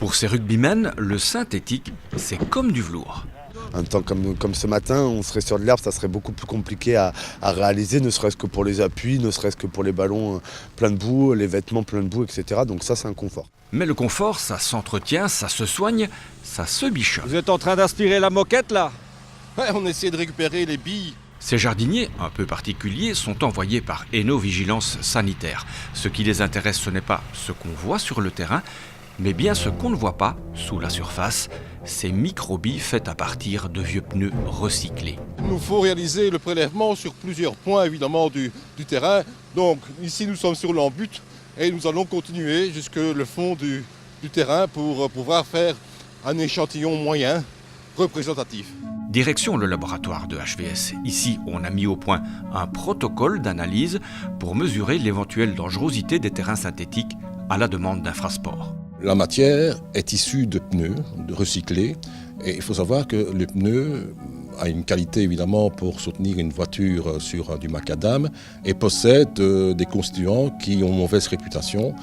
Pour ces rugbymen, le synthétique, c'est comme du velours. En même temps, comme ce matin, on serait sur de l'herbe, ça serait beaucoup plus compliqué à réaliser, ne serait-ce que pour les appuis, ne serait-ce que pour les ballons pleins de boue, les vêtements pleins de boue, etc. Donc ça, c'est un confort. Mais le confort, ça s'entretient, ça se soigne, ça se bichonne. Vous êtes en train d'aspirer la moquette là? Ouais, on essaie de récupérer les billes. Ces jardiniers, un peu particuliers, sont envoyés par Hainaut Vigilance Sanitaire. Ce qui les intéresse, ce n'est pas ce qu'on voit sur le terrain, mais bien ce qu'on ne voit pas sous la surface, ces microbilles faites à partir de vieux pneus recyclés. Il nous faut réaliser le prélèvement sur plusieurs points évidemment du terrain. Donc ici nous sommes sur l'embut et nous allons continuer jusque le fond du terrain pour pouvoir faire un échantillon moyen représentatif. Direction le laboratoire de HVS. Ici, on a mis au point un protocole d'analyse pour mesurer l'éventuelle dangerosité des terrains synthétiques à la demande d'Infrasport. La matière est issue de pneus, de recyclés, et il faut savoir que le pneu a une qualité évidemment pour soutenir une voiture sur du macadam et possède des constituants qui ont mauvaise réputation.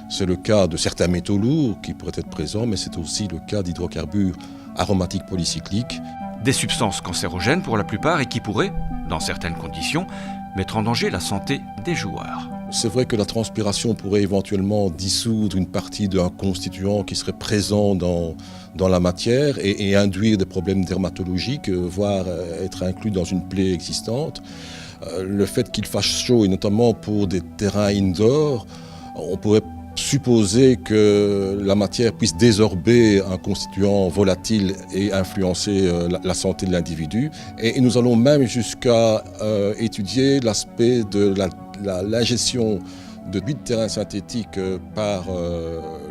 C'est le cas de certains métaux lourds qui pourraient être présents, mais c'est aussi le cas d'hydrocarbures aromatiques polycycliques. Des substances cancérogènes pour la plupart et qui pourraient, dans certaines conditions, mettre en danger la santé des joueurs. C'est vrai que la transpiration pourrait éventuellement dissoudre une partie d'un constituant qui serait présent dans la matière et induire des problèmes dermatologiques, voire être inclus dans une plaie existante. Le fait qu'il fasse chaud, et notamment pour des terrains indoor, on pourrait supposer que la matière puisse désorber un constituant volatile et influencer la santé de l'individu. Et nous allons même jusqu'à étudier l'aspect de l'ingestion de billes de terrain synthétiques par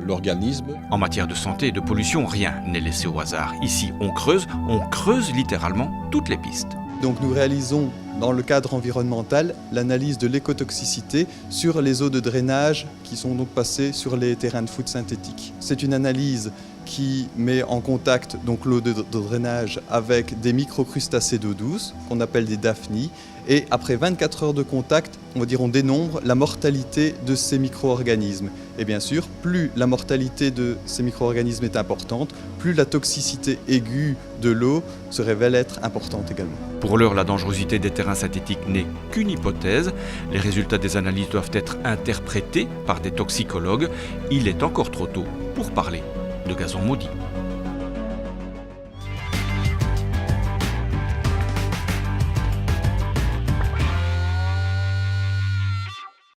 l'organisme. En matière de santé et de pollution, rien n'est laissé au hasard. Ici, on creuse littéralement toutes les pistes. Donc nous réalisons dans le cadre environnemental l'analyse de l'écotoxicité sur les eaux de drainage qui sont donc passées sur les terrains de foot synthétiques. C'est une analyse qui met en contact donc l'eau de drainage avec des microcrustacés d'eau douce qu'on appelle des daphnies, et après 24 heures de contact, on dénombre la mortalité de ces micro-organismes. Et bien sûr, plus la mortalité de ces micro-organismes est importante, plus la toxicité aiguë de l'eau se révèle être importante également. Pour l'heure, la dangerosité des terrains synthétiques n'est qu'une hypothèse. Les résultats des analyses doivent être interprétés par des toxicologues. Il est encore trop tôt pour parler de gazon maudit.